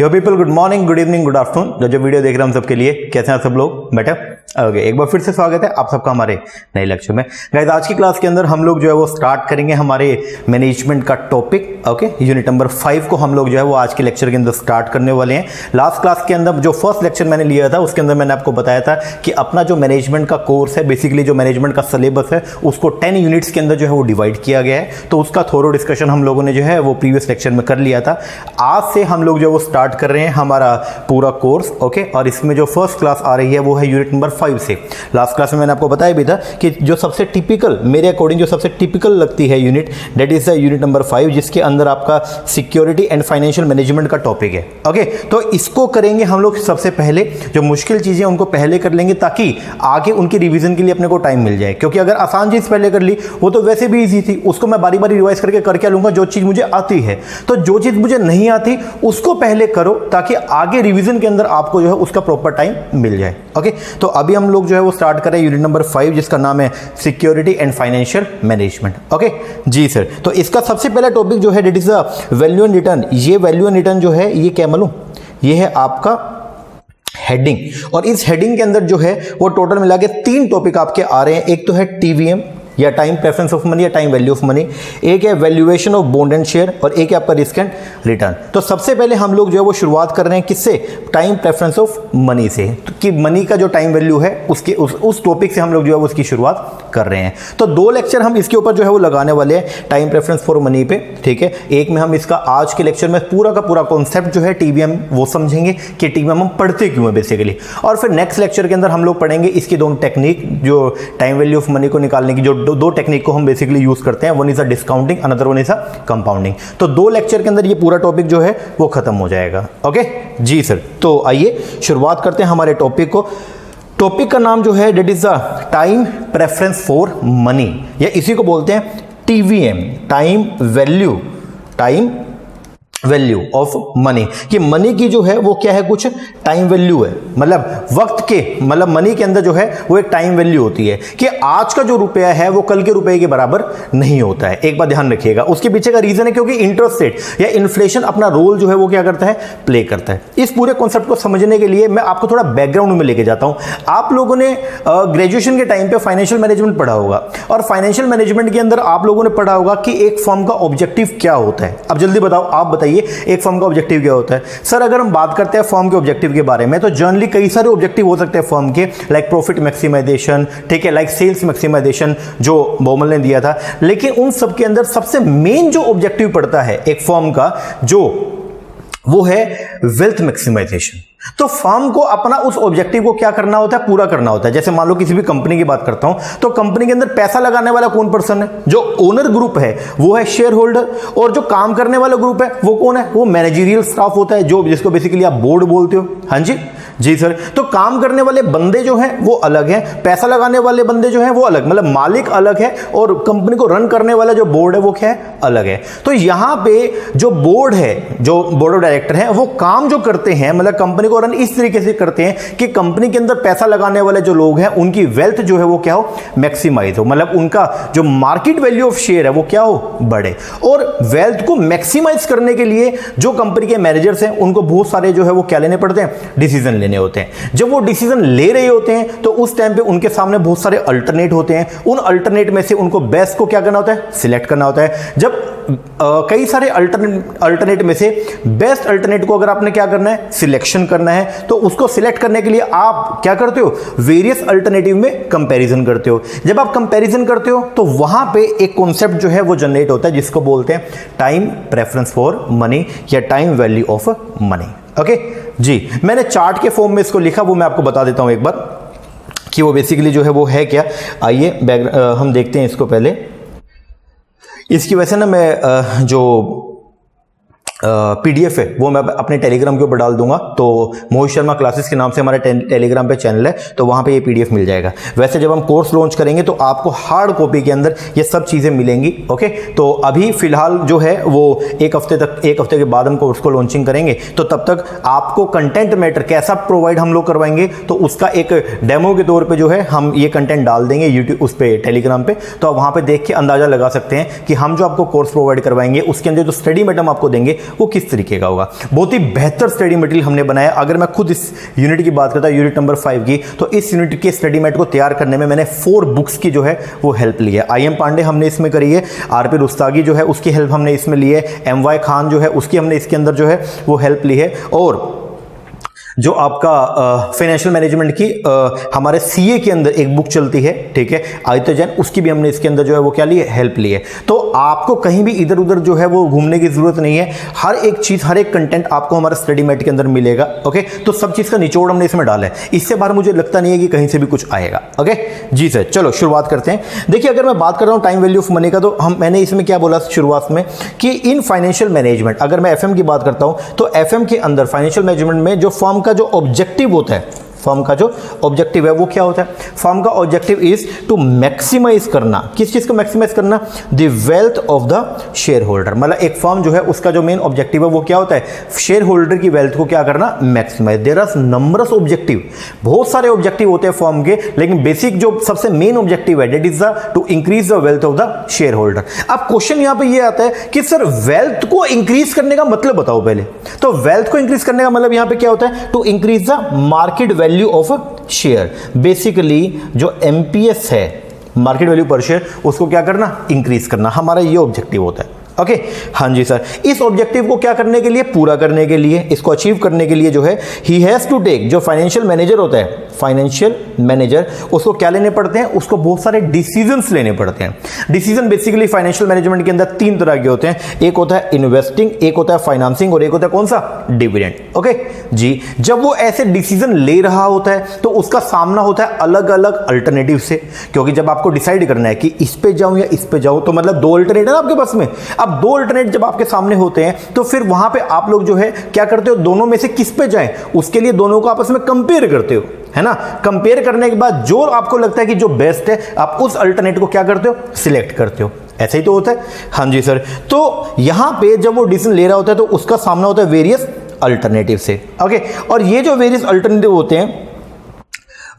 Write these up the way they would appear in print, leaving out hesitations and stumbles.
यो people, good morning, good evening, good afternoon. जो video देख रहे हैं हम सबके लिए, कैसे हैं सब लोग? बेटर ओके, एक बार फिर से स्वागत है आप सबका हमारे नए लेक्चर में। गाइस, आज की क्लास के अंदर हम लोग जो है वो स्टार्ट करेंगे हमारे मैनेजमेंट का टॉपिक। ओके, यूनिट नंबर 5 को हम लोग जो है वो आज के लेक्चर के अंदर स्टार्ट करने वाले हैं। लास्ट क्लास के अंदर जो फर्स्ट लेक्चर मैंने लिया था उसके अंदर मैंने आपको बताया था कि अपना जो मैनेजमेंट का कोर्स है, बेसिकली जो मैनेजमेंट का सिलेबस है, उसको 10 यूनिट्स के अंदर जो है वो डिवाइड किया गया है। तो उसका थोरो डिस्कशन हम लोगों ने जो है वो प्रीवियस लेक्चर में कर लिया था। आज से हम लोग जो है वो स्टार्ट कर रहे हैं हमारा पूरा कोर्स। ओके, और इसमें जो फर्स्ट क्लास आ रही है वो है यूनिट नंबर 5 से। लास्ट क्लास में मैंने आपको बताया भी था कि जो सबसे टिपिकल, मेरे अकॉर्डिंग जो सबसे टिपिकल लगती है unit, that is the unit number 5, जिसके अंदर आपका सिक्योरिटी एंड फाइनेंशियल मैनेजमेंट का टॉपिक है। ओके, तो इसको करेंगे हम लोग सबसे पहले। जो मुश्किल चीजें उनको पहले कर लेंगे ताकि आगे उनकी रिवीजन के लिए अपने को टाइम मिल जाए, क्योंकि अगर आसान चीज पहले कर ली वो तो वैसे भी इजी थी, उसको मैं बारी बारी रिवाइज करके कर क्या लूंगा, जो चीज मुझे आती है। तो जो चीज मुझे नहीं आती उसको पहले करो ताकि आगे रिवीजन के अंदर आपको जो है उसका प्रॉपर टाइम मिल जाए। ओके, तो अभी हम लोग जो है वो स्टार्ट करें यूनिट नंबर 5, जिसका नाम है security and financial management. Okay ji sir, तो इसका सबसे पहला टॉपिक जो है that is the value and return. ये वैल्यू एंड रिटर्न जो है ये क्या मालूम, ये है आपका हेडिंग। और इस हेडिंग के अंदर जो है वो टोटल मिला के 3 टॉपिक आपके आ रहे हैं। एक तो है टीवीएम या टाइम प्रेफरेंस ऑफ मनी या टाइम वैल्यू ऑफ मनी, एक है valuation of bond and share, और एक है आपका रिस्क एंड रिटर्न। तो सबसे पहले हम लोग जो है वो शुरुआत कर रहे हैं किससे, टाइम प्रेफरेंस ऑफ मनी से, तो कि मनी का जो टाइम वैल्यू है उसके उस टॉपिक से हम लोग जो है उसकी शुरुआत कर रहे हैं। तो 2 लेक्चर हम इसके ऊपर जो है वो लगाने वाले हैं टाइम प्रेफरेंस फॉर मनी पे, ठीक है। एक में हम इसका आज के लेक्चर में पूरा का पूरा कॉन्सेप्ट जो है टीवीएम वो समझेंगे कि टीवीएम हम पढ़ते क्यों है बेसिकली, और फिर नेक्स्ट लेक्चर के अंदर हम लोग पढ़ेंगे इसकी दोनों टेक्निक, जो टाइम वैल्यू ऑफ मनी को निकालने की जो दो टेक्निक को हम बेसिकली यूज करते हैं। One is a discounting, another one is a compounding. तो 2 लेक्चर के अंदर ये पूरा टॉपिक जो है वो खत्म हो जाएगा। ओके जी सर, तो आइए शुरुआत करते हैं हमारे टॉपिक को। टॉपिक का नाम जो है that is the time preference for money, या इसी को बोलते हैं TVM, time value of money. कि मनी की जो है वो क्या है, कुछ टाइम वैल्यू है, मतलब वक्त के, मतलब मनी के अंदर जो है वो एक टाइम वैल्यू होती है कि आज का जो रुपया है वो कल के रुपए के बराबर नहीं होता है। एक बात ध्यान रखिएगा, उसके पीछे का रीजन है क्योंकि इंटरेस्ट रेट या इन्फ्लेशन अपना रोल जो है वो क्या करता है, प्ले करता है। इस पूरे कॉन्सेप्ट को समझने के लिए मैं आपको थोड़ा बैकग्राउंड में लेके जाता हूं। आप लोगों ने ग्रेजुएशन के टाइम पे फाइनेंशियल मैनेजमेंट पढ़ा होगा, और फाइनेंशियल मैनेजमेंट के अंदर आप लोगों ने पढ़ा होगा कि एक फर्म का ऑब्जेक्टिव क्या होता है। अब जल्दी बताओ, आप बताइए एक फर्म का ऑब्जेक्टिव क्या होता है। सर अगर हम बात करते हैं फर्म के ऑब्जेक्टिव के बारे में, तो जनरली कई सारे ऑब्जेक्टिव हो सकते हैं फर्म के, लाइक प्रॉफिट मैक्सिमाइजेशन, ठीक है, लाइक सेल्स मैक्सिमाइजेशन जो बॉमल ने दिया था। लेकिन उन सब के अंदर सबसे मेन जो ऑब्जेक्टिव पड़ता है एक फर्म का, जो वो है वेल्थ मैक्सिमाइजेशन। तो फर्म को अपना उस ऑब्जेक्टिव को क्या करना होता है, पूरा करना होता है। जैसे मान लो किसी भी कंपनी की बात करता हूं, तो कंपनी के अंदर पैसा लगाने वाला कौन पर्सन है, जो ओनर ग्रुप है वो है शेयर होल्डर, और जो काम करने वाला ग्रुप है वो कौन है, वो मैनेजरियल स्टाफ होता है, जो जिसको बेसिकली आप बोर्ड बोलते हो। हाँ जी जी सर, तो काम करने वाले बंदे जो हैं वो अलग हैं, पैसा लगाने वाले बंदे जो हैं वो अलग, मतलब मालिक अलग है, और कंपनी को रन करने वाला जो बोर्ड है वो क्या है, अलग है। तो यहां पे जो बोर्ड है, जो बोर्ड ऑफ डायरेक्टर है, वो काम जो करते हैं, मतलब कंपनी को रन इस तरीके से करते हैं कि कंपनी के अंदर पैसा लगाने वाले जो लोग हैं उनकी वेल्थ जो है वो क्या हो, मैक्सिमाइज हो, मतलब उनका जो मार्केट वैल्यू ऑफ शेयर है वो क्या हो, बढ़े। और वेल्थ को मैक्सिमाइज करने के लिए जो कंपनी के मैनेजर्स हैं उनको बहुत सारे जो है वो क्या लेने पड़ते हैं, डिसीजन लेने होते हैं। जब वो डिसीजन ले रहे होते हैं तो उस टाइम पे उनके सामने बहुत सारे अल्टरनेट होते हैं। उन अल्टरनेट में से उनको बेस्ट को क्या करना होता है, सिलेक्ट करना होता है। जब कई सारे अल्टरनेट में से बेस्ट अल्टरनेट को अगर आपने क्या करना है, सिलेक्शन करना है, तो उसको सिलेक्ट करने के लिए आप क्या करते हो, वेरियस अल्टरनेटिव में कंपैरिजन करते हो। जब आप कंपैरिजन करते हो तो वहां पे एक कॉन्सेप्ट जो है वो जनरेट होता है जिसको बोलते हैं टाइम प्रेफरेंस फॉर मनी या time value of money. Okay जी, मैंने चार्ट के फॉर्म में इसको लिखा, वो मैं आपको बता देता हूं एक बार कि वो बेसिकली जो है वो है क्या। आइए हम देखते हैं इसको पहले। इसकी वजह से ना मैं जो पीडीएफ है वो मैं अपने टेलीग्राम के ऊपर डाल दूंगा, तो मोहित शर्मा क्लासेस के नाम से हमारे टेलीग्राम पे चैनल है, तो वहां पे ये पीडीएफ मिल जाएगा। वैसे जब हम कोर्स लॉन्च करेंगे तो आपको हार्ड कॉपी के अंदर ये सब चीजें मिलेंगी। ओके, तो अभी फिलहाल जो है वो एक हफ्ते के बाद हम कोर्स को लॉन्चिंग करेंगे, तो तब तक आपको कंटेंट मैटर कैसा प्रोवाइड हम लोग करवाएंगे, तो उसका एक डेमो के तौर पर जो है हम ये कंटेंट डाल देंगे यूट्यूब उस पर टेलीग्राम पे। तो आप वहां पर देख के अंदाजा लगा सकते हैं कि हम जो आपको कोर्स प्रोवाइड करवाएंगे उसके अंदर जो स्टडी मैटर आपको देंगे वो किस तरीके का होगा। बहुत ही बेहतर स्टडी मटेरियल हमने बनाया। अगर मैं खुद इस यूनिट की बात करता हूँ, यूनिट नंबर 5 की, तो इस यूनिट के स्टडी मेट को तैयार करने में मैंने 4 बुक्स की जो है वो हेल्प ली है। आई एम पांडे हमने इसमें करी है, आरपी रुस्तागी जो है उसकी हेल्प हमने इसमें ली है, MY खान जो है उसकी हमने इसके अंदर जो है वो हेल्प ली है, और जो आपका फाइनेंशियल मैनेजमेंट की हमारे सीए के अंदर एक बुक चलती है, ठीक है, आदित्य जैन, उसकी भी हमने इसके अंदर जो है वो क्या ली है, हेल्प ली है। तो आपको कहीं भी इधर उधर जो है वो घूमने की जरूरत नहीं है। हर एक चीज, हर एक कंटेंट आपको हमारे स्टडी मेट के अंदर मिलेगा। ओके, तो सब चीज का निचोड़ हमने इसमें डाला है। इससे बाहर मुझे लगता नहीं है कि कहीं से भी कुछ आएगा। ओके जी सर, चलो शुरुआत करते हैं। देखिए, अगर मैं बात कर रहा हूँ टाइम वैल्यू ऑफ मनी का, तो मैंने इसमें क्या बोला शुरुआत में कि इन फाइनेंशियल मैनेजमेंट, अगर मैं एफएम की बात करता हूँ तो एफएम के अंदर फाइनेंशियल मैनेजमेंट में जो फर्म का जो ऑब्जेक्टिव होता है, फर्म का जो ऑब्जेक्टिव है वो क्या होता है? फर्म का ऑब्जेक्टिव इज टू मैक्सिमाइज करना, किस चीज को मैक्सिमाइज करना? The wealth of the share holder. मतलब एक फर्म जो है उसका जो मेन ऑब्जेक्टिव है वो क्या होता है? शेयर होल्डर की वेल्थ को क्या करना? Maximize. There are numbers objective, बहुत सारे ऑब्जेक्टिव होते हैं फर्म के, लेकिन बेसिक जो सबसे मेन ऑब्जेक्टिव है that is the two increase the wealth of the share holder. अब क्वेश्चन यहां पे ये आता है कि सर वेल्थ को इंक्रीज करने का मतलब बताओ पहले। तो वेल्थ को इंक्रीज करने का मतलब यहां पे क्या होता है? To increase the market value of share. Basically जो एमपीएस है, मार्केट वैल्यू पर शेयर, उसको क्या करना? इंक्रीज करना। हमारा ये ऑब्जेक्टिव होता है। ओके, हाँ जी सर। इस ऑब्जेक्टिव को क्या करने के लिए? पूरा करने के लिए, इसको अचीव करने के लिए जो है ही हैज टू टेक, जो फाइनेंशियल मैनेजर होता है, फाइनेंशियल मैनेजर, उसको क्या लेने पड़ते हैं? उसको बहुत सारे डिसीजंस लेने पड़ते हैं। डिसीजन बेसिकली फाइनेंशियल मैनेजमेंट के अंदर 3 तरह के होते हैं। एक होता है इन्वेस्टिंग, एक होता है फाइनेंसिंग, और एक होता है कौन सा? डिविडेंड। ओके जी, जब वो ऐसे डिसीजन ले रहा होता है तो उसका सामना होता है अलग अलग अल्टरनेटिव से, क्योंकि जब आपको डिसाइड करना है कि इस पे जाऊं या इस पे जाऊं, तो मतलब 2 अल्टरनेट है आपके पास में। अब 2 अल्टरनेट जब आपके सामने होते हैं तो फिर वहां पे आप लोग जो है क्या करते हो? दोनों में से किस पे जाएं, उसके लिए दोनों को आपस में कंपेयर करते हो, है ना। कंपेयर करने के बाद जो आपको लगता है कि जो बेस्ट है, आप उस अल्टरनेट को क्या करते हो? सिलेक्ट करते हो। ऐसा ही तो होता है। हाँ जी सर। तो यहां पे जब वो डिसीजन ले रहा होता है तो उसका सामना होता है वेरियस अल्टरनेटिव से। ओके, और ये जो वेरियस अल्टरनेटिव होते हैं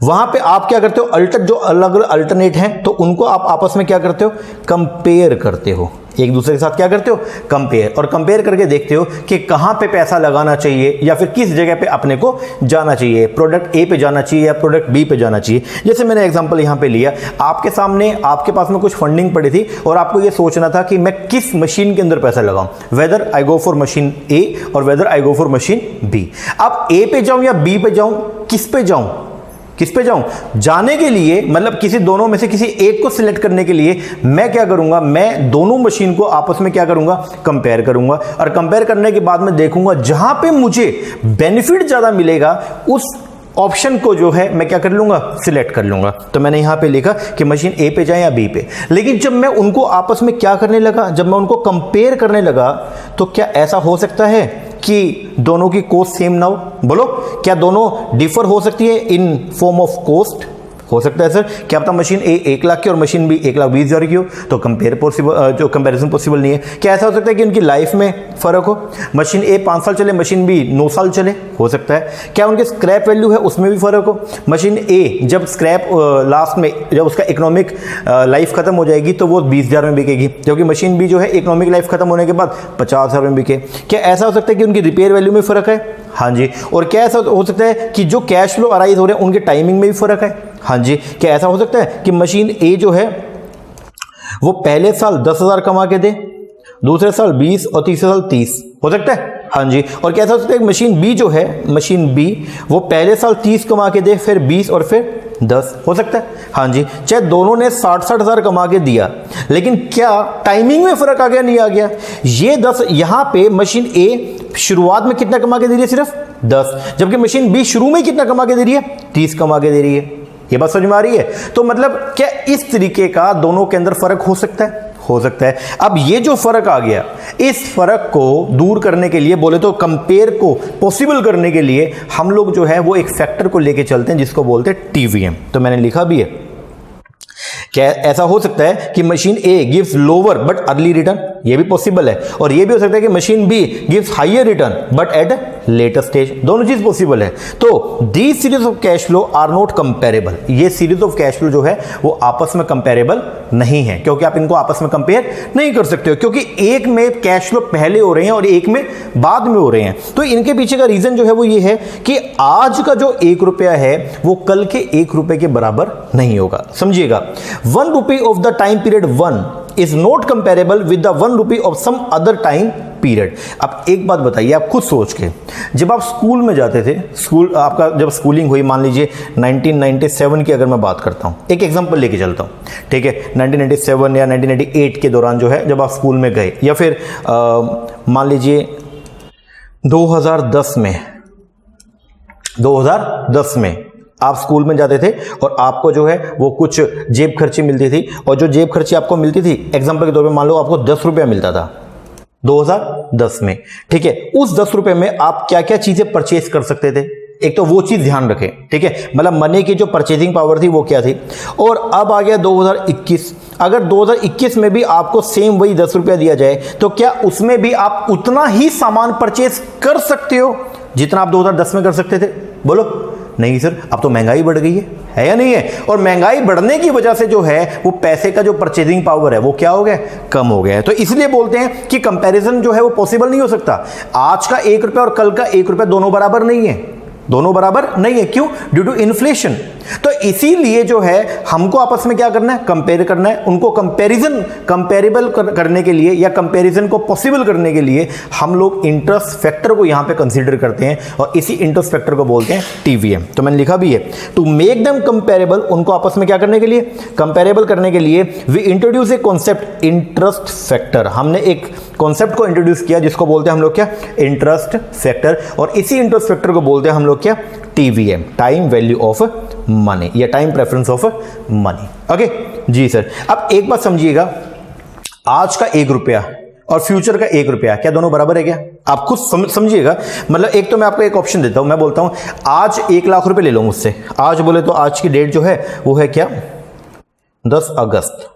वहां पे आप क्या करते हो? जो अलग अलग अल्टरनेट हैं तो उनको आप आपस में क्या करते हो? कंपेयर करते हो, एक दूसरे के साथ क्या करते हो? कंपेयर। और कंपेयर करके देखते हो कि कहां पे पैसा लगाना चाहिए या फिर किस जगह पे अपने को जाना चाहिए, प्रोडक्ट ए पे जाना चाहिए या प्रोडक्ट बी पे जाना चाहिए। जैसे मैंने एग्जांपल यहां पे लिया, आपके सामने, आपके पास में कुछ फंडिंग पड़ी थी और आपको ये सोचना था कि मैं किस मशीन के अंदर पैसा लगाऊं, whether I go for machine A और whether I go for machine B. अब ए पे जाऊं या बी पे जाऊं, किस पे जाऊं? किस पे जाऊं? जाने के लिए मतलब किसी दोनों में से किसी एक को सिलेक्ट करने के लिए मैं क्या करूंगा? मैं दोनों मशीन को आपस में क्या करूंगा? कंपेयर करूंगा। और कंपेयर करने के बाद मैं देखूंगा जहां पे मुझे बेनिफिट ज्यादा मिलेगा उस ऑप्शन को जो है मैं क्या कर लूंगा? सिलेक्ट कर लूंगा। तो मैंने यहां पे लिखा कि मशीन ए पे जाए या बी पे। लेकिन जब मैं उनको आपस में क्या करने लगा, जब मैं उनको कंपेयर करने लगा, तो क्या ऐसा हो सकता है कि दोनों की कॉस्ट सेम ना हो? बोलो, क्या दोनों डिफर हो सकती है इन फॉर्म ऑफ कॉस्ट? हो सकता है सर। क्या पता मशीन ए 1 लाख की और मशीन बी 1,20,000 की हो, तो जो कंपैरिजन पॉसिबल नहीं है। क्या ऐसा हो सकता है कि उनकी लाइफ में फर्क हो? मशीन ए 5 साल चले, मशीन बी 9 साल चले, हो सकता है। क्या उनके स्क्रैप वैल्यू है उसमें भी फर्क हो? मशीन ए जब स्क्रैप लास्ट में जब उसका इकोनॉमिक लाइफ खत्म हो जाएगी तो वो 20,000 में बिकेगी, जबकि मशीन बी जो है इकोनॉमिक लाइफ खत्म होने के बाद 50,000 में बिके। क्या ऐसा हो सकता है कि उनकी रिपेयर वैल्यू में फर्क है? हाँ जी। और क्या ऐसा हो सकता है कि जो कैश फ्लो अराइज हो रहे हैं उनके टाइमिंग में भी फर्क है? हाँ जी। क्या ऐसा हो सकता है कि मशीन ए जो है वो पहले साल 10,000 कमा के दे, दूसरे साल 20 और तीसरे साल 30? हो सकता है। हाँ जी। और क्या ऐसा हो सकता है कि मशीन बी जो है, मशीन बी वो पहले साल 30 कमा के दे, फिर 20 और फिर 10? हो सकता है। हाँ जी। चाहे दोनों ने 60-60 हजार कमा के दिया, लेकिन क्या टाइमिंग में फर्क आ गया? नहीं आ गया। ये 10, यहां पे मशीन ए शुरुआत में कितना कमा के दे रही है? सिर्फ 10, जबकि मशीन बी शुरू में कितना कमा के दे रही है? 30 कमा के दे रही है। ये बात समझ में आ रही है? तो मतलब क्या इस तरीके का दोनों के अंदर फर्क हो सकता है? हो सकता है। अब ये जो फर्क आ गया, इस फर्क को दूर करने के लिए, बोले तो कंपेयर को पॉसिबल करने के लिए, हम लोग जो है वो एक फैक्टर को लेके चलते हैं जिसको बोलते हैं टीवीएम। तो मैंने लिखा भी है। क्या ऐसा हो सकता है कि machine A gives lower but early return? ये भी पॉसिबल है, और ये भी हो सकता है कि machine B gives higher return but at later stage, दोनों चीज पॉसिबल है। तो the series of cash flow are not comparable, ये सीरीज ऑफ कैश फ्लो जो है वो आपस में कंपेरेबल नहीं है, क्योंकि आप इनको आपस में कंपेयर नहीं कर सकते हो, क्योंकि एक में कैश फ्लो पहले हो रहे हैं और एक में बाद में हो रहे हैं। तो इनके पीछे का रीजन जो है वो ये है कि आज का जो 1 रुपया है वो कल के 1 रुपए के बराबर नहीं होगा। समझिएगा, 1 rupee of the time period 1 is not comparable with the 1 rupee of some other time period. अब एक बात बताइए आप खुद सोच के, जब आप स्कूल में जाते थे, स्कूल आपका जब स्कूलिंग हुई, मान लीजिए 1997 की अगर मैं बात करता हूं, एक एग्जांपल लेके चलता हूं, ठीक है, 1997 या 1998 के दौरान जो है जब आप स्कूल में गए, या फिर मान लीजिए 2010 में आप स्कूल में जाते थे और आपको जो है वो कुछ जेब खर्ची मिलती थी, और जो जेब खर्ची आपको मिलती थी, एग्जांपल के तौर पे मान लो आपको 10 रुपया मिलता था 2010 में, ठीक है, उस 10 रुपए में आप क्या क्या चीजें परचेज कर सकते थे, एक तो वो चीज ध्यान रखें, ठीक है, मतलब मनी की जो परचेजिंग पावर थी वो क्या थी। और अब आ गया 2021, अगर 2021 में भी आपको सेम वही 10 रुपया दिया जाए तो क्या उसमें भी आप उतना ही सामान परचेज कर सकते हो जितना आप 2010 में कर सकते थे? बोलो। नहीं सर, अब तो महंगाई बढ़ गई है या नहीं है? और महंगाई बढ़ने की वजह से जो है वो पैसे का जो परचेजिंग पावर है वो क्या हो गया, कम हो गया है। तो इसलिए बोलते हैं कि कंपैरिजन जो है वो पॉसिबल नहीं हो सकता। आज का 1 रुपया और कल का 1 रुपया दोनों बराबर नहीं है, दोनों बराबर नहीं है। क्यों? Due to inflation. तो इसीलिए जो है हमको आपस में क्या करना है, कंपेयर करना है। उनको कंपेरेबल करने के लिए या कंपैरिजन को पॉसिबल करने के लिए हम लोग इंटरेस्ट फैक्टर को यहां पे कंसीडर करते हैं, और इसी इंटरेस्ट फैक्टर को बोलते हैं टीवीएम। तो मैंने लिखा भी है, टू मेक देम कंपेरेबल, उनको आपस में क्या करने के लिए, कंपेरेबल करने के लिए we introduce a concept interest factor. हमने एक कॉन्सेप्ट को इंट्रोड्यूस किया जिसको बोलते हैं हम लोग क्या, इंटरेस्ट फैक्टर, और इसी इंटरेस्ट फैक्टर को बोलते हैं हम लोग क्या, TVM, time value of money या time preference of money. Okay ji sir. अब एक बात समझिएगा, आज का 1 रुपया और फ्यूचर का 1 रुपया क्या दोनों बराबर है क्या? आप खुद समझिएगा। मतलब एक तो मैं आपको एक ऑप्शन देता हूं, मैं बोलता हूं आज 1 लाख रुपए ले लो मुझसे। आज बोले तो आज की डेट जो है वो है क्या, 10 अगस्त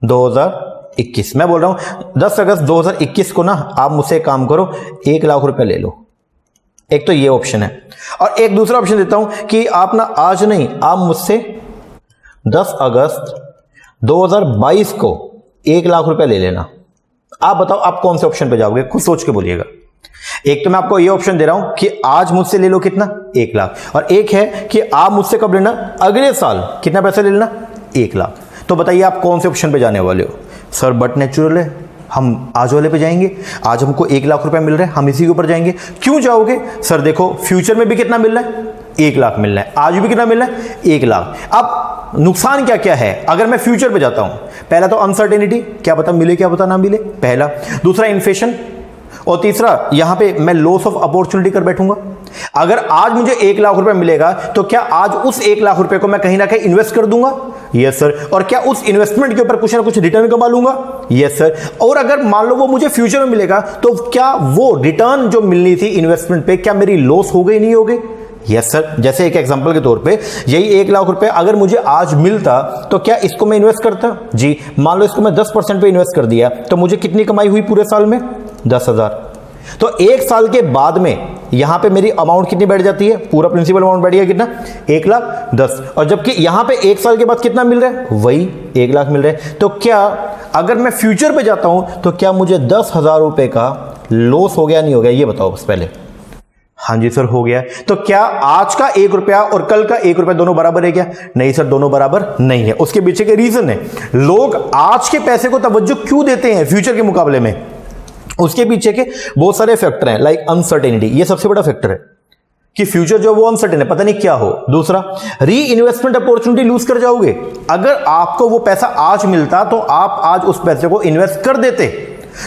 2021। मैं बोल रहा हूं 10 अगस्त 2021 को ना आप मुझसे काम करो, 1 लाख रुपए ले लो। एक तो ये ऑप्शन है, और एक दूसरा ऑप्शन देता हूं कि आप ना आज नहीं, आप मुझसे 10 अगस्त 2022 को 1 लाख रुपए ले लेना। आप बताओ आप कौन से ऑप्शन पे जाओगे, खुद सोच के बोलिएगा। एक तो मैं आपको ये ऑप्शन दे रहा हूं कि आज मुझसे ले लो कितना, 1 लाख, और एक है कि आप मुझसे कब लेना, अगले साल कितना पैसा ले लेना, 1 लाख। तो बताइए आप कौन से ऑप्शन पे जाने वाले हो? सर बट नेचुरल है, हम आज वाले पे जाएंगे। आज हमको 1 लाख रुपए मिल रहा है, हम इसी के ऊपर जाएंगे। क्यों जाओगे? सर देखो फ्यूचर में भी कितना मिल रहा है, 1 लाख मिल रहा है, आज भी कितना मिल रहा है, 1 लाख। अब नुकसान क्या क्या है अगर मैं फ्यूचर पे जाता हूं? पहला तो अनसर्टेनिटी, क्या पता मिले क्या पता ना मिले, पहला। दूसरा इन्फ्लेशन, और तीसरा यहां पे मैं लॉस ऑफ अपॉर्चुनिटी कर बैठूंगा। अगर आज मुझे 1 लाख रुपए मिलेगा तो क्या आज उस 1 लाख रुपए को मैं कहीं ना कहीं इन्वेस्ट कर दूंगा? Yes sir. और क्या उस इन्वेस्टमेंट के ऊपर कुछ ना कुछ रिटर्न कमा लूंगा? Yes sir. और अगर मान लो वो मुझे फ्यूचर में मिलेगा तो क्या वो रिटर्न जो मिलनी थी इन्वेस्टमेंट पे, क्या मेरी लॉस हो गई, नहीं हो गई? Yes sir. जैसे एक एग्जांपल के तौर पे यही 1 लाख रुपए अगर मुझे आज मिलता तो क्या इसको मैं इन्वेस्ट करता? जी। मान लो इसको मैं 10% पे इन्वेस्ट कर दिया तो मुझे कितनी कमाई हुई पूरे साल में? 10,000। तो 1 साल के बाद में यहां पे मेरी अमाउंट कितनी बढ़ जाती है, पूरा प्रिंसिपल अमाउंट बढ़ गया कितना, 1,10,000। और जबकि यहां पे 1 साल के बाद कितना मिल रहा है, वही 1 लाख मिल रहा है। तो क्या अगर मैं फ्यूचर पे जाता हूं तो क्या मुझे 10,000 रुपए का लॉस हो गया, नहीं हो गया? ये बताओ बस पहले। हाँ जी सर, हो गया। तो क्या आज का 1 रुपया और कल का 1 रुपया दोनों बराबर है क्या? नहीं सर, दोनों बराबर नहीं है। उसके पीछे के रीजन है, लोग आज के पैसे को तवज्जो क्यों देते हैं फ्यूचर के मुकाबले में, उसके पीछे के बहुत सारे फैक्टर हैं। लाइक अनसर्टेनिटी, ये सबसे बड़ा फैक्टर है कि फ्यूचर जो वो अनसर्टेन है, पता नहीं क्या हो। दूसरा, री इन्वेस्टमेंट अपॉर्चुनिटी लूज कर जाओगे। अगर आपको वो पैसा आज मिलता तो आप आज उस पैसे को इन्वेस्ट कर देते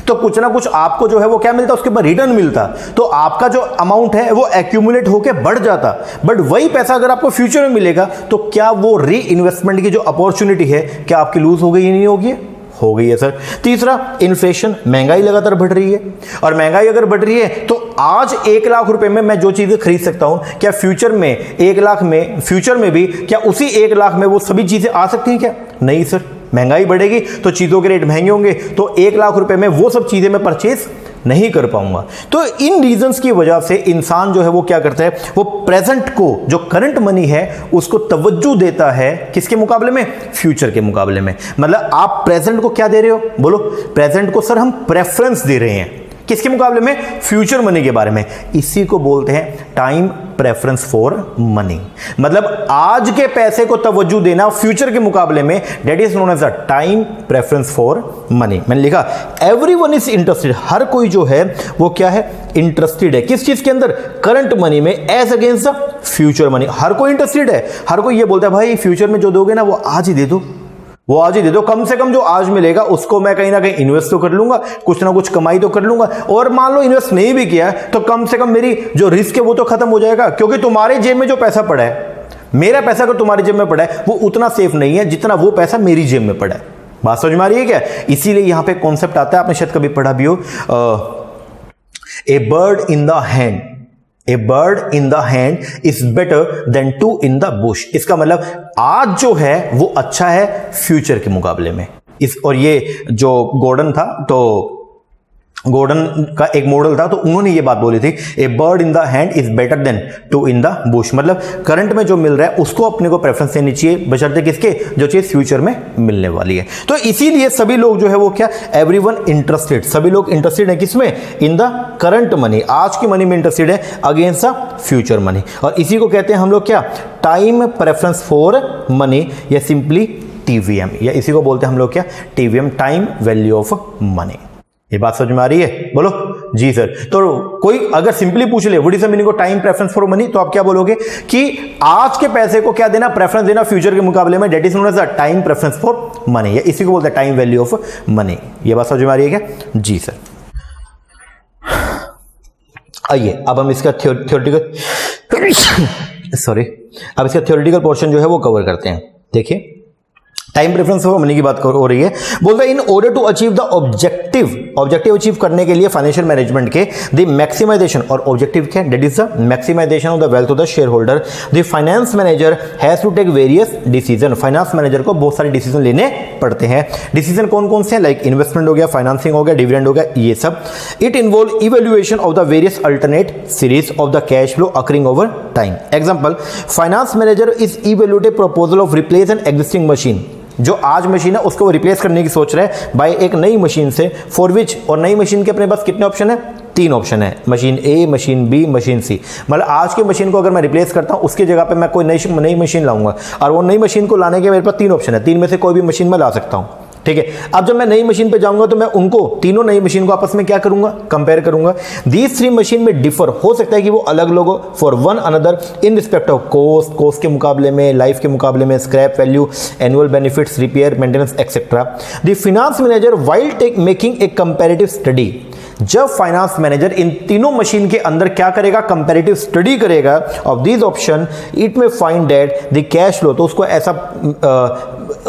तो कुछ ना कुछ आपको जो है वो क्या मिलता, उसके ऊपर रिटर्न मिलता, तो आपका जो अमाउंट है वो एक्यूमुलेट होकर बढ़ जाता। बट वही पैसा अगर आपको फ्यूचर में मिलेगा तो क्या वो री इन्वेस्टमेंट की जो अपॉर्चुनिटी है क्या आपकी लूज हो गई या नहीं होगी? हो गई है सर। तीसरा, इन्फ्लेशन, महंगाई लगातार बढ़ रही है, और महंगाई अगर बढ़ रही है तो आज 1 लाख रुपए में मैं जो चीजें खरीद सकता हूं, क्या फ्यूचर में 1 लाख में, फ्यूचर में भी क्या उसी 1 लाख में वो सभी चीजें आ सकती हैं क्या? नहीं सर, महंगाई बढ़ेगी तो चीजों के रेट महंगे होंगे, तो 1 लाख रुपए में वो सब चीजें मैं परचेज नहीं कर पाऊंगा। तो इन रीजंस की वजह से इंसान जो है वो क्या करता है, वो प्रेजेंट को, जो करंट मनी है उसको तवज्जो देता है किसके मुकाबले में, फ्यूचर के मुकाबले में। मतलब आप प्रेजेंट को क्या दे रहे हो, बोलो, प्रेजेंट को सर हम प्रेफरेंस दे रहे हैं, किसके मुकाबले में, फ्यूचर मनी के बारे में। इसी को बोलते हैं टाइम प्रेफरेंस फॉर मनी। मतलब आज के पैसे को तवज्जो देना फ्यूचर के मुकाबले में, that is known as a time preference for money. मैंने लिखा एवरीवन इज इंटरेस्टेड, हर कोई जो है वो क्या है, इंटरेस्टेड है किस चीज के अंदर, करंट मनी में as against the future money. हर कोई इंटरेस्टेड है, हर कोई ये बोलता है भाई फ्यूचर में जो दोगे ना वो आज ही दे दो, वो आज ही दे दो, कम से कम जो आज मिलेगा उसको मैं कहीं ना कहीं इन्वेस्ट तो कर लूंगा, कुछ ना कुछ कमाई तो कर लूंगा, और मान लो इन्वेस्ट नहीं भी किया तो कम से कम मेरी जो रिस्क है वो तो खत्म हो जाएगा, क्योंकि तुम्हारे जेब में जो पैसा पड़ा है, मेरा पैसा अगर तुम्हारी जेब में पड़ा है वो उतना सेफ नहीं है जितना वो पैसा मेरी जेब में पड़ा है। बात समझ में आ रही है क्या? इसीलिए यहां पे कॉन्सेप्ट आता है, आपने शायद कभी पढ़ा भी हो, a bird in the hand, a bird in the hand is better than 2 in the bush. इसका मतलब आज जो है वो अच्छा है फ्यूचर के मुकाबले में। और ये जो गॉर्डन था, तो गॉर्डन का एक मॉडल था, तो उन्होंने ये बात बोली थी, a bird in the hand is better than 2 in the bush. मतलब करंट में जो मिल रहा है उसको अपने को प्रेफरेंस देनी चाहिए, बशर्ते किसके, जो चीज फ्यूचर में मिलने वाली है। तो इसीलिए सभी लोग जो है वो क्या, एवरीवन इंटरेस्टेड, सभी लोग इंटरेस्टेड है किसमें, इन द करंट मनी, आज की मनी में इंटरेस्टेड है अगेंस्ट द फ्यूचर मनी। और इसी को कहते हैं हम लोग क्या, टाइम प्रेफरेंस फॉर मनी, या सिंपली टीवीएम, या इसी को बोलते हैं हम लोग क्या, TVM, time value of money. ये बात समझ में आ रही है, बोलो जी सर। तो कोई अगर सिंपली पूछ ले what is the meaning of time preference for money, तो आप क्या बोलोगे कि आज के पैसे को क्या देना, प्रेफरेंस देना फ्यूचर के मुकाबले में, that is known as the time preference for money, या इसी को बोलते हैं टाइम वैल्यू ऑफ मनी। ये बात समझ में आ रही है क्या? जी सर। आइए अब हम इसका थ्योरेटिकल सॉरी, अब इसका थ्योरेटिकल पोर्शन जो है वो कवर करते हैं। देखिए टाइम प्रेफरेंस फॉर मनी की बात हो रही है, बोलता है in order to achieve the objective achieve करने के लिए फाइनेंशियल मैनेजमेंट के द मैक्सिमाइजेशन, और ऑब्जेक्टिव क्या, that is the maximization of the wealth of the shareholder, the finance manager has to take various decision. Finance manager को बहुत सारे decision लेने पड़ते हैं। डिसीजन कौन कौन से हैं, लाइक इन्वेस्टमेंट हो गया, फाइनेंसिंग हो गया, डिविडेंड हो गया, ये सब। It involve evaluation of the various alternate series of the cash flow occurring over time. Example, finance manager is evaluate proposal off replace an existing machine, जो आज मशीन है उसको वो रिप्लेस करने की सोच रहे हैं बाय एक नई मशीन से, फॉर विच, और नई मशीन के अपने पास कितने ऑप्शन है, 3 ऑप्शन है, मशीन ए, मशीन बी, मशीन सी। मतलब आज की मशीन को अगर मैं रिप्लेस करता हूं उसकी जगह पे मैं कोई नई मशीन लाऊंगा, और वो नई मशीन को लाने के मेरे पास 3 ऑप्शन है, 3 में से कोई भी मशीन मैं ला सकता हूं, ठीक है। अब जब मैं नई मशीन पे जाऊंगा तो मैं उनको तीनों नई मशीन को आपस में क्या करूंगा, कंपेयर करूंगा। दीज 3 मशीन में डिफर हो सकता है कि वो अलग लोगो for one another in respect of cost के मुकाबले में, लाइफ के मुकाबले में, scrap value, annual benefits, repair, maintenance etcetera. The finance manager while making a comparative study, जब फाइनेंस मैनेजर इन तीनों मशीन के अंदर क्या करेगा, कंपैरेटिव स्टडी करेगा ऑफ दीज ऑप्शन, इट में find that the cash flow, तो उसको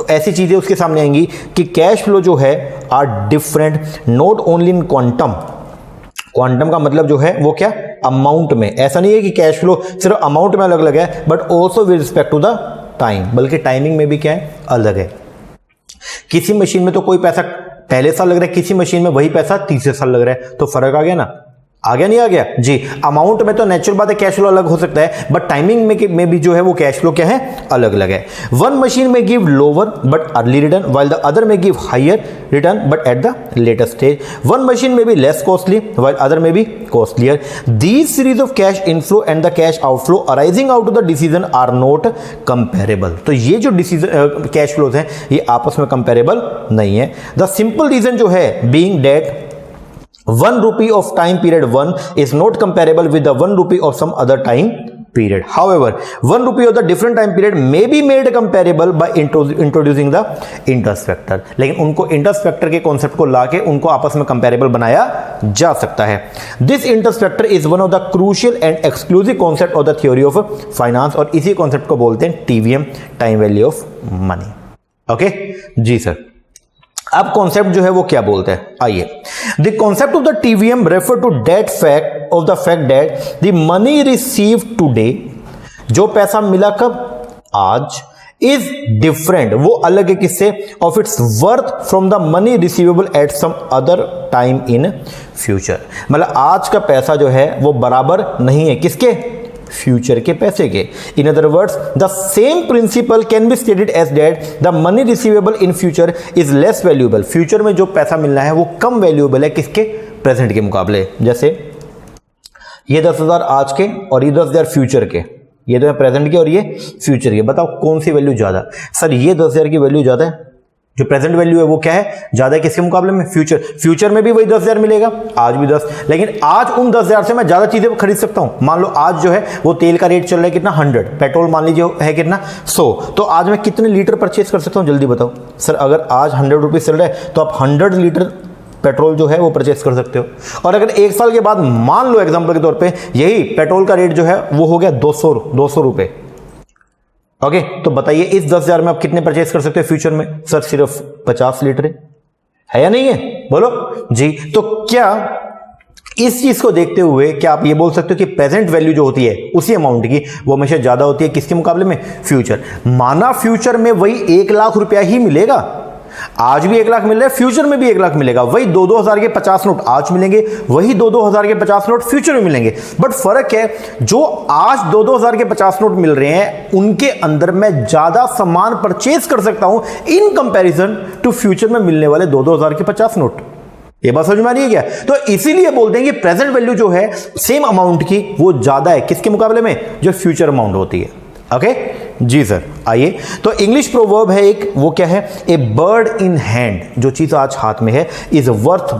ऐसी चीजें उसके सामने आएंगी कि कैश फ्लो जो है are different not only in quantum. Quantum का मतलब जो है वो क्या, अमाउंट में। ऐसा नहीं है कि कैश फ्लो सिर्फ अमाउंट में अलग अलग है, but also with respect to the time, बल्कि टाइमिंग में भी क्या है, अलग है। किसी मशीन में तो कोई पैसा पहले साल लग रहा है, किसी मशीन में वही पैसा तीसरे साल लग रहा है, तो फर्क आ गया ना, आ गया नहीं आ गया जी। अमाउंट में तो नेचुरल बात है कैश फ्लो अलग हो सकता है, बट टाइमिंग में भी जो है वो कैश फ्लो क्या है, अलग अलग है। One machine may give lower but early return, while the other may give higher return but at the later stage. One machine may be less costly while other may be costlier. These series of cash inflow and the cash outflow arising out of the decision are not comparable. तो ये जो decision cash flows हैं ये आपस में comparable नहीं है। The simple reason जो है being that 1 rupee of time period 1 is not comparable with the 1 rupee of some other time period. However, 1 rupee of the different time period may be made comparable by introducing the interest factor. लेकिन उनको interest factor के concept को लाके उनको आपस में comparable बनाया जा सकता है। This interest factor is one of the crucial and exclusive concept of the theory of finance, और इसी concept को बोलते हैं TVM, time value of money. Okay? Ji sir. अब कॉन्सेप्ट जो है वो क्या बोलते हैं, आइए। The concept of the TVM refer to that fact of the fact that the money receive today, जो पैसा मिला कब, आज, इज डिफरेंट, वो अलग है किससे, of its worth from the money receivable at some other time in future. मतलब आज का पैसा जो है वो बराबर नहीं है किसके, फ्यूचर के पैसे के। In other words the same principle can be stated as that the money receivable in future is less valuable. Future में जो पैसा मिलना है वो कम वैल्यूएबल है किसके, प्रेजेंट के मुकाबले। जैसे ये 10,000 आज के और ये 10,000 फ्यूचर के, ये तो है प्रेजेंट के और ये फ्यूचर के। बताओ कौन सी वैल्यू ज्यादा? सर ये 10,000 की वैल्यू ज्यादा है, जो प्रेजेंट वैल्यू है वो क्या है, ज्यादा है किसके मुकाबले में, फ्यूचर। फ्यूचर में भी वही 10,000 मिलेगा, आज भी 10, लेकिन आज उन 10,000 से मैं ज्यादा चीजें खरीद सकता हूं। मान लो आज जो है वो तेल का रेट चल रहा है कितना, 100, पेट्रोल मान लीजिए है कितना, 100, तो आज मैं कितने लीटर परचेज कर सकता हूं, जल्दी बताओ। सर अगर आज 100 रुपीज चल रहा है तो आप 100 लीटर पेट्रोल जो है वो परचेस कर सकते हो। और अगर एक साल के बाद मान लो एग्जांपल के तौर पे यही पेट्रोल का रेट जो है वो हो गया 200 रुपए, ओके, तो बताइए इस 10,000 में आप कितने परचेस कर सकते हो फ्यूचर में? सर सिर्फ 50 लीटर है या नहीं है, बोलो जी। तो क्या इस चीज को देखते हुए क्या आप ये बोल सकते हो कि प्रेजेंट वैल्यू जो होती है उसी अमाउंट की वो हमेशा ज्यादा होती है किसके मुकाबले में, फ्यूचर। माना फ्यूचर में वही 1 लाख रुपया ही मिलेगा, आज भी 1 लाख मिल रहा है, फ्यूचर में भी 1 लाख मिलेगा, वही 2-2 के 50 नोट आज मिलेंगे, वही 2-2 के 50 नोट फ्यूचर में मिलेंगे। बट फर्क है जो आज 2-2 के 50 नोट मिल रहे हैं उनके अंदर मैं ज्यादा सामान परचेज कर सकता हूं इन कंपैरिजन टू फ्यूचर में मिलने वाले 2-2 के 50 नोट। ये बात समझ में आ रही है क्या? तो इसीलिए बोलते हैं कि प्रेजेंट वैल्यू जो है सेम अमाउंट की वो ज्यादा है किसके मुकाबले में, जो फ्यूचर अमाउंट होती है। ओके जी सर, आइए तो इंग्लिश प्रोवर्ब है एक, वो क्या है, ए बर्ड इन हैंड, जो चीज आज हाथ में है, इज वर्थ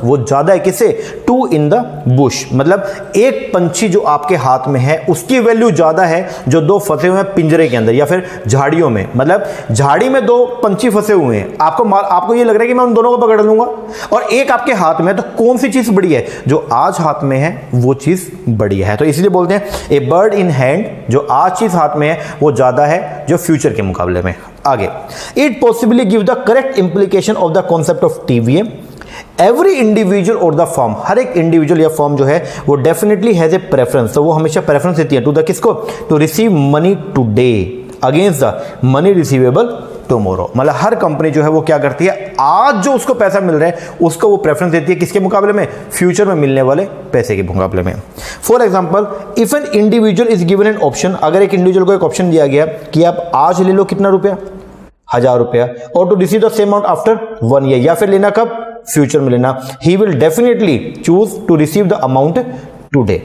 वो ज्यादा है किससे, 2 इन द बुश। मतलब एक पंछी जो आपके हाथ में है उसकी वैल्यू ज्यादा है जो 2 फंसे हुए हैं पिंजरे के अंदर या फिर झाड़ियों में। मतलब झाड़ी में 2 पंछी फंसे हुए हैं, आपको ये लग रहा है कि मैं उन दोनों को पकड़ लूंगा, और एक आपके हाथ में, तो कौन सी चीज बड़ी है, जो आज हाथ में है वो चीज बड़ी है। तो इसलिए बोलते हैं ए बर्ड इन हैंड, जो आज चीज हाथ में है वो ज्यादा है जो फ्यूचर के मुकाबले में। आगे, it possibly give the correct implication of the concept of TVM. Every individual और द फर्म, हर एक इंडिविजुअल या फर्म जो है वो डेफिनेटली हैज ए प्रेफरेंस, तो वो हमेशा प्रेफरेंस देती है टू द किसको, to receive money today against the money receivable tomorrow. मतलब हर कंपनी जो है वो क्या करती है, आज जो उसको पैसा मिल रहा है उसको वो प्रेफरेंस देती है किसके मुकाबले में, फ्यूचर में मिलने वाले पैसे के मुकाबले में। For example, if an individual is given an option, अगर एक इंडिविजुअल को एक ऑप्शन दिया गया कि आप आज ले लो कितना रुपया, 1000 रुपया, और to receive the same amount after 1 year, या फिर लेना कब, फ्यूचर में लेना, he will definitely choose to receive the amount today.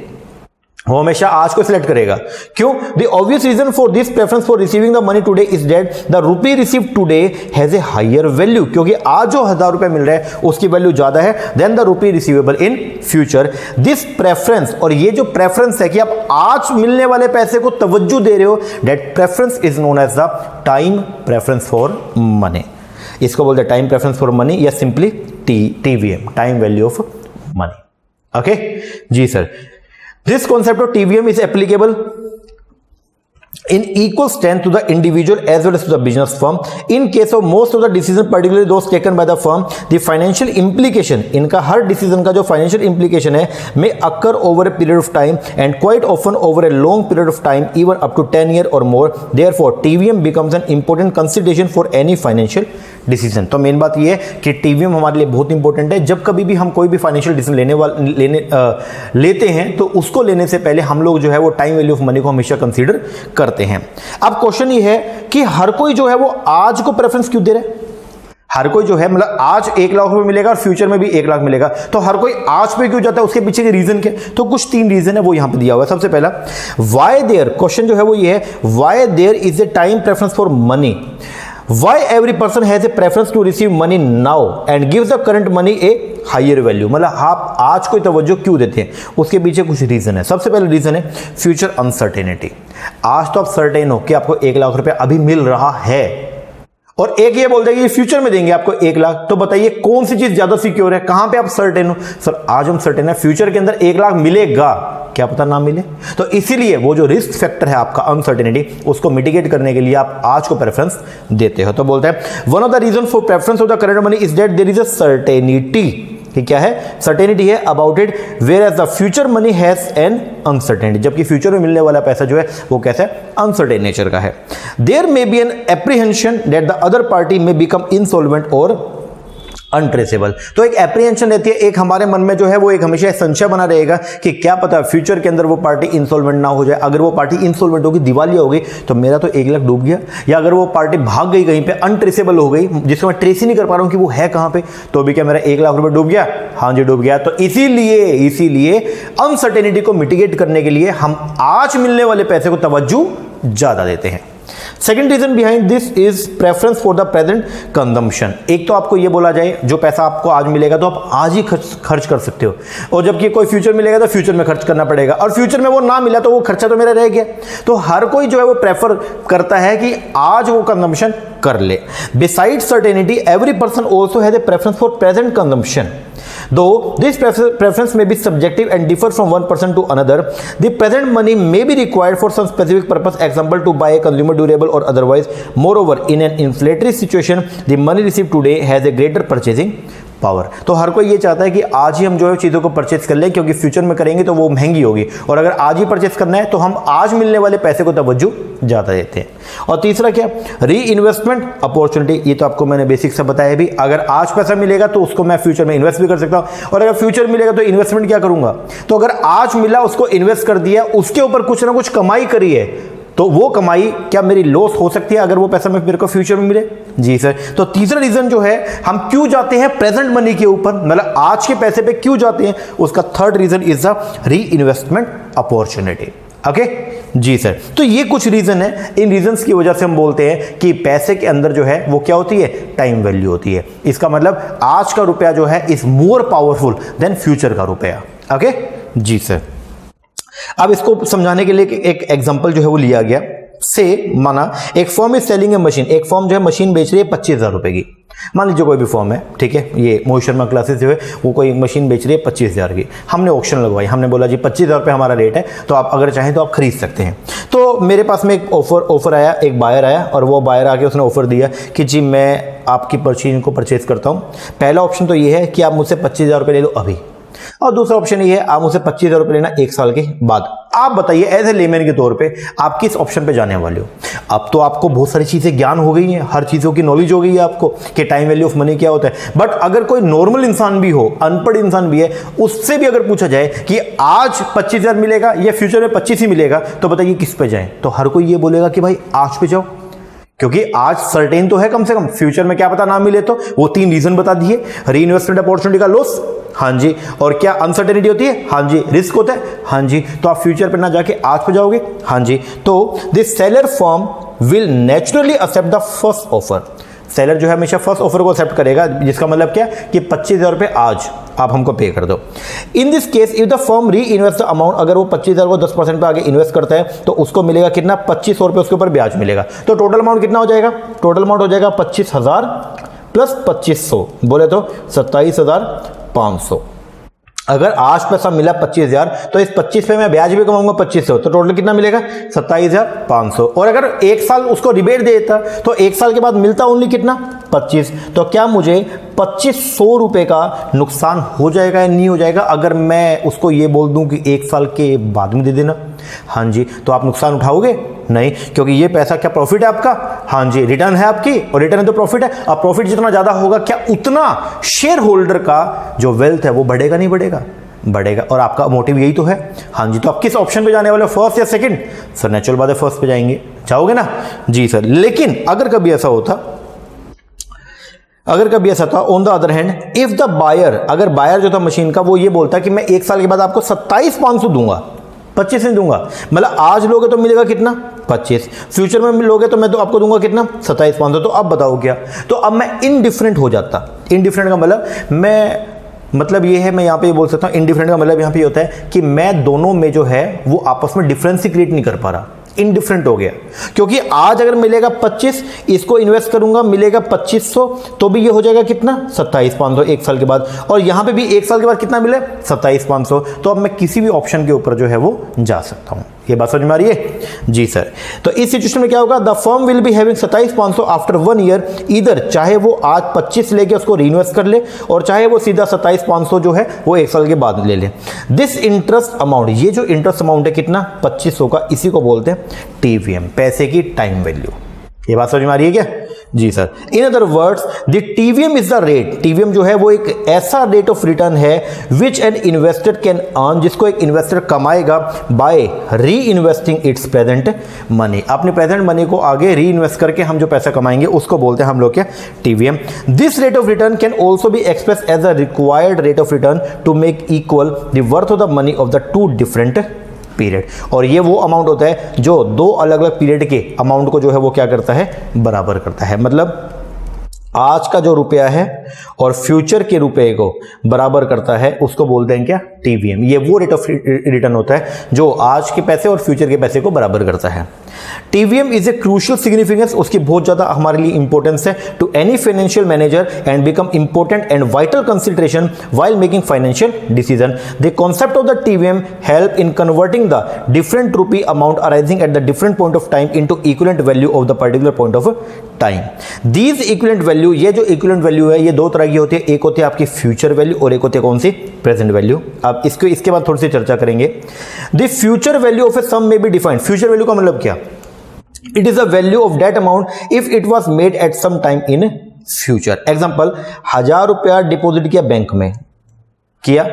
वो हमेशा आज को सिलेक्ट करेगा। क्यों? The obvious reason for this preference for receiving the money today is that the rupee receive today has a higher value, क्योंकि आज जो 1000 रुपए मिल रहा है उसकी वैल्यू ज्यादा है than the rupee receivable in future. This preference, और ये जो प्रेफरेंस है कि आप आज मिलने वाले पैसे को तवज्जो दे रहे हो, that preference is known as the time preference for money. इसको बोलते हैं टाइम प्रेफरेंस फॉर मनी या simply TVM, time value of money. Okay ji sir, this concept of TVM is applicable in equal strength to the individual as well as to the business firm. In case of most of the decisions, particularly those taken by the firm, the financial implication, इनका हर decision का जो financial implication है may occur over a period of time and quite often over a long period of time, even up to 10 years or more. Therefore, TVM becomes an important consideration for any financial decision. तो main बात ये है कि TVM हमारे लिए बहुत important है। जब कभी भी हम कोई भी फाइनेंशियल डिसीजन लेते हैं तो उसको लेने से पहले हम लोग जो है वो टाइम वैल्यू ऑफ मनी को हमेशा कंसीडर करते हैं। अब क्वेश्चन ये है कि हर कोई जो है वो आज को प्रेफरेंस क्यों दे रहा है? हर कोई जो है मतलब आज 1 लाख रुपए मिलेगा और फ्यूचर में भी 1 लाख मिलेगा, तो हर कोई आज पे क्यों जाता है? उसके पीछे के रीजन क्या? तो कुछ 3 रीजन है वो यहां पे दिया हुआ है। सबसे पहला, व्हाई देयर, क्वेश्चन जो है वो ये है, why there is a time preference for money, why every person has a preference to receive money now and gives the current money a higher value। मतलब आप आज कोई तवज्जो क्यों देते हैं? उसके पीछे कुछ रीजन है। सबसे पहला रीजन है फ्यूचर अनसर्टेनिटी। आज तो आप सर्टेन हो कि आपको 1 लाख रुपए अभी मिल रहा है, और एक ये बोलते हैं कि फ्यूचर में देंगे आपको 1 लाख, तो बताइए कौन सी चीज ज्यादा सिक्योर है? कहां पे आप सर्टेन हो? सर आज हम सर्टेन है फ्यूचर के अंदर 1 लाख मिलेगा, क्या पता ना मिले। तो इसीलिए वो जो रिस्क फैक्टर है आपका अनसर्टेनिटी, उसको मिटिगेट करने के लिए आप आज को प्रेफरेंस देते हो। तो बोलते हैं one of the reason for preference of the current money is that there is a certainty कि क्या है, सर्टेनिटी है about it, whereas the future money has an uncertainty, जबकि फ्यूचर में मिलने वाला पैसा जो है वो कैसा है, अनसर्टेन नेचर का है। There may be an apprehension that the other party may become insolvent और अनट्रेसेबल। तो एक एप्रीहेंशन रहती है, एक हमारे मन में जो है वो एक हमेशा संशय बना रहेगा कि क्या पता फ्यूचर के अंदर वो पार्टी इंसॉल्वेंट ना हो जाए। अगर वो पार्टी इंसॉल्वेंट होगी, दिवालिया हो गई, तो मेरा तो 1 लाख डूब गया, या अगर वो पार्टी भाग गई कहीं पे, अनट्रेसेबल हो गई, जिसको मैं ट्रेस ही नहीं कर पा रहा हूं कि वो है कहां पे, तो भी क्या मेरा 1 लाख रुपए डूब गया? हाँ जी, डूब गया। तो इसीलिए अनसर्टेनिटी को मिटिगेट करने के लिए हम आज मिलने वाले पैसे को तवज्जो ज्यादा देते हैं। Second reason behind this is preference for the present consumption. एक तो आपको ये बोला जाए जो पैसा आपको आज मिलेगा तो आप आज ही खर्च कर सकते हो, और जबकि कोई फ्यूचर मिलेगा तो फ्यूचर में खर्च करना पड़ेगा, और फ्यूचर में वो ना मिला तो वो खर्चा तो मेरा रह गया। तो हर कोई जो है वो प्रेफर करता है कि आज वो कंजम्पशन कर ले। Beside certainty every person also has a preference for present consumption. Though this preference may be subjective and differ from one person to another, the present money may be required for some specific purpose, example to buy a consumer durable or otherwise. Moreover, in an inflationary situation, the money received today has a greater purchasing power. तो हर कोई ये चाहता है कि आज ही हम जो है चीज़ों को परचेज कर लें, क्योंकि फ्यूचर में करेंगे तो वो महंगी होगी, और अगर आज ही परचेज करना है तो हम आज मिलने वाले पैसे को तवज्जो ज़्यादा देते हैं. और तीसरा क्या, री इन्वेस्टमेंट अपॉर्चुनिटी. ये तो आपको मैंने बेसिक से बताया भी, अगर आज पैसा मिलेगा तो उसको मैं फ्यूचर में इन्वेस्ट भी कर सकता हूँ, और अगर फ्यूचर मिलेगा तो इन्वेस्टमेंट क्या करूंगा, तो अगर आज मिला उसको इन्वेस्ट कर दिया, उसके ऊपर कुछ ना कुछ कमाई करी है, तो वो कमाई क्या मेरी लॉस हो सकती है अगर वो पैसा मेरे को फ्यूचर में मिले? जी सर. तो तीसरा रीजन जो है हम क्यों जाते हैं प्रेजेंट मनी के ऊपर, मतलब आज के पैसे पे क्यों जाते हैं, उसका थर्ड रीजन इज द री इन्वेस्टमेंट अपॉर्चुनिटी. ओके जी सर. तो ये कुछ रीजन है, इन रीजंस की वजह से हम बोलते हैं कि पैसे के अंदर जो है वो क्या होती है, टाइम वैल्यू होती है. इसका मतलब आज का रुपया जो है is more powerful than future का रुपया. ओके जी सर. अब इसको समझाने के लिए एक एग्जांपल जो है वो लिया गया. से माना एक firm is selling A machine, एक फर्म जो है मशीन बेच रही है 25,000 रुपए की. मान लीजिए कोई भी फर्म है, ठीक है, ये मोहित शर्मा क्लासेस जो है वो कोई मशीन बेच रही है 25,000 की. हमने ऑक्शन लगवाई, हमने बोला जी 25,000 रुपये हमारा रेट है, तो आप अगर चाहें तो आप खरीद सकते हैं. तो मेरे पास में एक ऑफर आया, एक बायर आया, और वो बायर आके उसने ऑफर दिया कि जी मैं आपकी मशीन को परचेज करता हूँ. पहला ऑप्शन तो ये है कि आप मुझसे 25,000 रुपये ले लो अभी, और दूसरा ऑप्शन ये है आप मुझसे 25,000 रुपये लेना 1 साल के बाद. आप बताइए एज ए लेमैन के तौर पे आप किस ऑप्शन पे जाने वाले हो? अब तो आपको बहुत सारी चीजें ज्ञान हो गई हैं, हर चीजों की नॉलेज हो गई है आपको कि टाइम वैल्यू ऑफ मनी क्या होता है. बट अगर कोई नॉर्मल इंसान भी हो, अनपढ़ इंसान भी है, उससे भी अगर पूछा जाए कि आज 25,000 मिलेगा या फ्यूचर में 25 ही मिलेगा, तो बताइए किस पे जाएं? तो हर कोई ये बोलेगा कि भाई आज पे जाओ, क्योंकि आज सर्टेन तो है कम से कम, फ्यूचर में क्या पता ना मिले. तो वो 3 रीजन बता दिए. री इन्वेस्टमेंट अपॉर्चुनिटी का लॉस, हाँ जी, और क्या अनसर्टेनिटी होती है, हाँ जी, रिस्क होता है, हाँ जी. तो आप फ्यूचर पे ना जाके आज पे जाओगे, हाँ जी. तो this seller firm will naturally accept the first offer. Seller जो है हमेशा फर्स्ट ऑफर को एक्सेप्ट करेगा, जिसका मतलब क्या कि 25,000 रुपये आज आप हमको पे कर दो. In this case if the firm री इन्वेस्ट द अमाउंट, अगर वो 25,000 को 10% पे आगे इन्वेस्ट करता है तो उसको मिलेगा कितना, 2500 रुपये उसके ऊपर ब्याज मिलेगा. तो टोटल अमाउंट कितना हो जाएगा? टोटल अमाउंट हो जाएगा 25,000 प्लस 2500, बोले तो 27,500. अगर आज पैसा मिला 25,000, तो इस 25 पे मैं ब्याज भी कमाऊंगा 2500, तो टोटल कितना मिलेगा, 27,500. और अगर 1 साल उसको रिबेट देता तो 1 साल के बाद मिलता ओनली कितना, 25. तो क्या मुझे 2500 रुपए का नुकसान हो जाएगा या नहीं हो जाएगा अगर मैं उसको ये बोल दूं कि 1 साल के बाद में दे देना? हाँ जी. तो आप नुकसान उठाओगे नहीं, क्योंकि ये पैसा क्या प्रॉफिट है आपका, हाँ जी, रिटर्न है आपकी, और रिटर्न है तो प्रॉफिट है. अब प्रॉफिट जितना ज्यादा होगा क्या उतना शेयर होल्डर का जो वेल्थ है वो बढ़ेगा नहीं बढ़ेगा? बढ़ेगा. और आपका मोटिव यही तो है. हाँ जी. तो आप किस ऑप्शन पे जाने वाले हो, फर्स्ट या सेकंड? सर नेचुरल बात है फर्स्ट पे जाएंगे, जाओगे ना? जी सर. लेकिन अगर कभी ऐसा होता, on the other hand, if the buyer, अगर बायर जो था मशीन का वो ये बोलता कि मैं 1 साल के बाद आपको 27,500 दूंगा, 25 नहीं दूंगा, मतलब आज लोगे तो मिलेगा कितना, 25, फ्यूचर में लोगे तो मैं तो आपको दूंगा कितना, 27,500. तो अब बताओ क्या? तो अब मैं इनडिफरेंट हो जाता. इनडिफरेंट का मतलब ये है, मैं यहाँ पे ये बोल सकता हूँ, इनडिफरेंट का मतलब यहाँ पे होता है कि मैं दोनों में जो है वो आपस में डिफरेंस ही क्रिएट नहीं कर पा रहा, इनडिफरेंट हो गया. क्योंकि आज अगर मिलेगा 25, इसको इन्वेस्ट करूंगा मिलेगा 2500, तो भी ये हो जाएगा कितना, 27,500 1 साल के बाद. और यहां पे भी 1 साल के बाद कितना मिले, 27,500. तो अब मैं किसी भी ऑप्शन के ऊपर जो है वो जा सकता हूं. ये बात समझ में आ रही है जी सर। तो इस सिचुएशन में क्या होगा, the firm will be having 27,500 after 1 year, इधर चाहे वो आज 25 लेके उसको रीइन्वेस्ट कर ले और चाहे वो सीधा 27,500 जो है वो 1 साल के बाद ले ले। दिस इंटरेस्ट अमाउंट, ये जो इंटरेस्ट अमाउंट है कितना 2500 का, इसी को बोलते हैं टीवीएम, पैसे की टाइम वैल्यू। ये बात समझ में आ रही है क्या जी sir. In other words the TVM is the rate, TVM जो है वो एक ऐसा रेट ऑफ रिटर्न है which an investor can earn, जिसको एक इन्वेस्टर कमाएगा by reinvesting its present money, अपने प्रेजेंट मनी को आगे री इन्वेस्ट करके हम जो पैसा कमाएंगे उसको बोलते हैं हम लोग क्या, TVM. This rate of return can also be express as a required rate of return to make equal the worth of the money of the two different period. और ये वो अमाउंट होता है जो दो अलग अलग पीरियड के अमाउंट को जो है वो क्या करता है, बराबर करता है। मतलब आज का जो रुपया है और फ्यूचर के रुपए को बराबर करता है, उसको बोलते हैं क्या, टीवीएम। ये वो रेट ऑफ रिटर्न होता है जो आज के पैसे और फ्यूचर के पैसे को बराबर करता है। TVM is a crucial significance, उसकी बहुत ज्यादा हमारे लिए इंपॉर्टेंस है to any financial manager and become important and vital consideration while making financial decision. The concept of the TVM help in converting the different rupee amount arising at the different point of time into equivalent value of the particular point of time. These equivalent value, ये जो equivalent value है ये दो तरह की होती है, एक होती है आपकी फ्यूचर वैल्यू और एक होती है कौन सी, प्रेजेंट वैल्यू। अब इसके बाद थोड़ी सी चर्चा करेंगे। द फ्यूचर वैल्यू ऑफ ए सम में बी डिफाइंड, फ्यूचर वैल्यू का मतलब क्या, it is the value of that amount if it was made at some time in future। Example, 1000 रुपया डिपॉजिट किया बैंक में, किया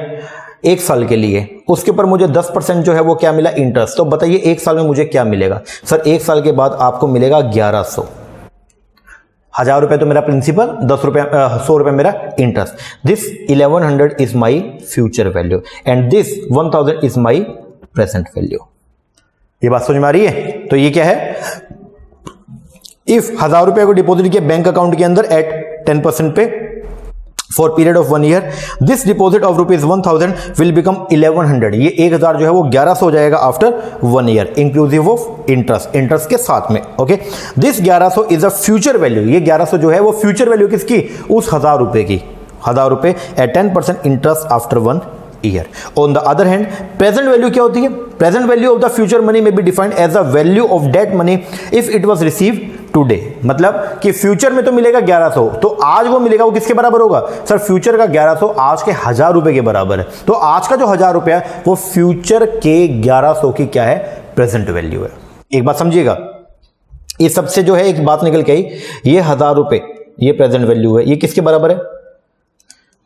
1 साल के लिए, उसके ऊपर मुझे 10% जो है वो क्या मिला, इंटरेस्ट। तो बताइए 1 साल में मुझे क्या मिलेगा सर, 1 साल के बाद आपको मिलेगा 1100। 1000 रुपये तो मेरा प्रिंसिपल, 100 रुपये मेरा interest. This 1100 is my future value and this 1000 is my present value. ये बात समझ में आ रही है। तो ये क्या है, इफ 1000 रुपए को डिपॉजिट किया बैंक अकाउंट के अंदर एट 10% पे for period of 1 year, this deposit of ₹1000 will become 1100। ये 1000 जो है वो 1100 हो जाएगा after 1 year inclusive of interest, interest के साथ में। Okay, this 1100 is a future value, ये 1100 जो है वो फ्यूचर वैल्यू किसकी, उस 1000 रुपए की, 1000 रुपए at 10% interest after 1 year. On the other hand present value क्या होती है, present value of the future money may be defined as the value of that money if it was receive today. मतलब कि फ्यूचर में तो मिलेगा 1100, तो आज वो मिलेगा वो किसके बराबर होगा सर, फ्यूचर का 1100 आज के 1000 रुपए के बराबर है। तो आज का जो 1000 रुपया है वो फ्यूचर के 1100 की क्या है, प्रेजेंट वैल्यू है। एक बात समझिएगा, ये सबसे जो है एक बात निकल के आई, ये 1000 रुपए ये प्रेजेंट वैल्यू है, ये किसके बराबर है,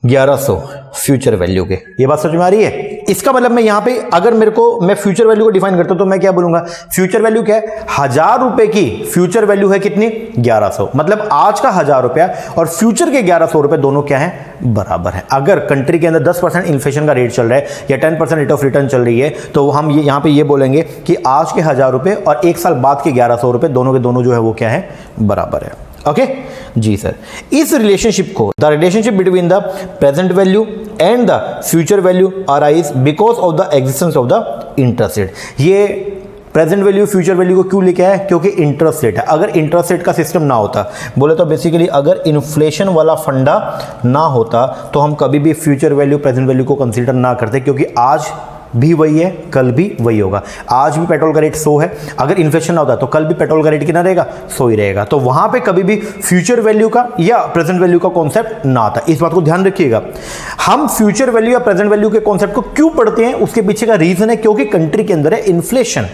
1100 फ्यूचर वैल्यू के। ये बात समझ में आ रही है। इसका मतलब मैं यहां पे अगर मैं फ्यूचर वैल्यू को डिफाइन करता हूं तो मैं क्या बोलूंगा, फ्यूचर वैल्यू क्या है, 1000 रुपए की फ्यूचर वैल्यू है कितनी, 1100। मतलब आज का 1000 रुपया और फ्यूचर के 1100 रुपए दोनों क्या है, बराबर है। अगर कंट्री के अंदर 10% इन्फ्लेशन का रेट चल रहा है या 10% रेट ऑफ रिटर्न चल रही है, तो हम यहां पे ये बोलेंगे कि आज के 1000 रुपए और 1 साल बाद के 1100 रुपए दोनों के दोनों जो है वो क्या है, बराबर है। ओके जी सर। इस रिलेशनशिप को, the relationship between the present value and the future value arise because of the existence of the interest rate. ये प्रेजेंट वैल्यू फ्यूचर वैल्यू को क्यों लेके आया, क्योंकि इंटरेस्ट रेट है। अगर इंटरेस्ट रेट का सिस्टम ना होता, बोले तो बेसिकली अगर इन्फ्लेशन वाला फंडा ना होता तो हम कभी भी फ्यूचर वैल्यू प्रेजेंट वैल्यू को कंसीडर ना करते, क्योंकि आज भी वही है, कल भी वही होगा। आज भी पेट्रोल का रेट 100 है, अगर इन्फ्लेशन ना होता तो कल भी पेट्रोल का रेट कितना रहेगा, 100 ही रहेगा। तो वहां पे कभी भी फ्यूचर वैल्यू का या प्रेजेंट वैल्यू का कॉन्सेप्ट ना आता। इस बात को ध्यान रखिएगा। हम फ्यूचर वैल्यू या प्रेजेंट वैल्यू के कॉन्सेप्ट को क्यों पढ़ते हैं, उसके पीछे का रीजन है क्योंकि कंट्री के अंदर है इन्फ्लेशन।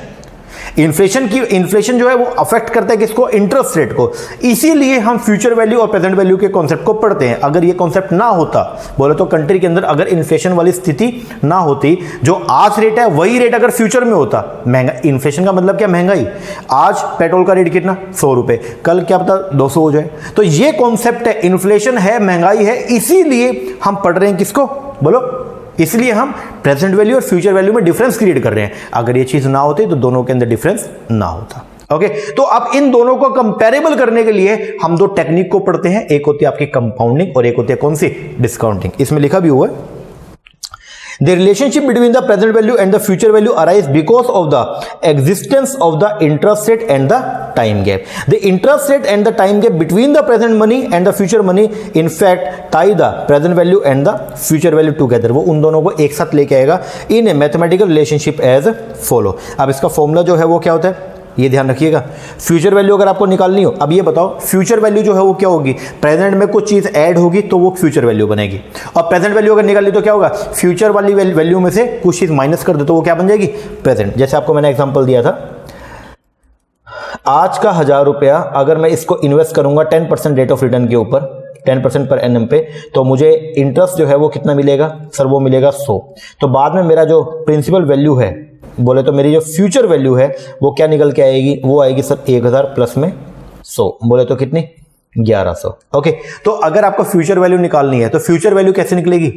इन्फ्लेशन जो है वो अफेक्ट करता है किसको, इंटरेस्ट रेट को। इसीलिए हम फ्यूचर वैल्यू और प्रेजेंट वैल्यू के कॉन्सेप्ट को पढ़ते हैं। अगर ये कॉन्सेप्ट ना होता, बोले तो कंट्री के अंदर अगर इन्फ्लेशन वाली स्थिति ना होती, जो आज रेट है वही रेट अगर फ्यूचर में होता, महंगा, इन्फ्लेशन का मतलब क्या, महंगाई। आज पेट्रोल का रेट कितना, 100 रुपए, कल क्या पता 200 हो जाए। तो ये कॉन्सेप्ट है, इन्फ्लेशन है, महंगाई है, इसीलिए हम पढ़ रहे हैं किसको, बोलो, इसलिए हम प्रेजेंट वैल्यू और फ्यूचर वैल्यू में डिफरेंस क्रिएट कर रहे हैं। अगर ये चीज ना होती तो दोनों के अंदर डिफरेंस ना होता। ओके, तो अब इन दोनों को कंपैरेबल करने के लिए हम दो टेक्निक को पढ़ते हैं। एक होती है आपकी कंपाउंडिंग और एक होती है कौन सी, डिस्काउंटिंग। इसमें लिखा भी हुआ है the relationship between the present value and the future value arise because of the existence of the interest rate and the time gap. The interest rate and the time gap between the present money and the future money in fact tie the present value and the future value together. वो उन दोनों को एक साथ लेके आएगा in a mathematical relationship as follow. अब इसका फॉर्मूला जो है वो क्या होता है, ये ध्यान रखिएगा. फ्यूचर वैल्यू अगर आपको निकालनी हो, अब ये बताओ फ्यूचर वैल्यू जो है वो क्या होगी, प्रेजेंट में कुछ चीज ऐड होगी तो वो फ्यूचर वैल्यू बनेगी. और प्रेजेंट वैल्यू अगर निकाली तो क्या होगा, फ्यूचर वाली वैल्यू में से कुछ चीज माइनस कर दो तो वो क्या बन जाएगी, प्रेजेंट. जैसे आपको मैंने एग्जांपल दिया था, आज का 1000 रुपया अगर मैं इसको इन्वेस्ट करूंगा 10% रेट ऑफ रिटर्न के ऊपर, 10% पर एनएम पे, तो मुझे इंटरेस्ट जो है वो कितना मिलेगा सर, वो मिलेगा 100. तो बाद में मेरा जो प्रिंसिपल वैल्यू है, बोले तो मेरी जो फ्यूचर वैल्यू है वो क्या निकल के आएगी, वो आएगी सर 1000 प्लस में 100, बोले तो कितनी 1100. ओके, तो अगर आपको फ्यूचर वैल्यू निकालनी है तो फ्यूचर वैल्यू कैसे निकलेगी,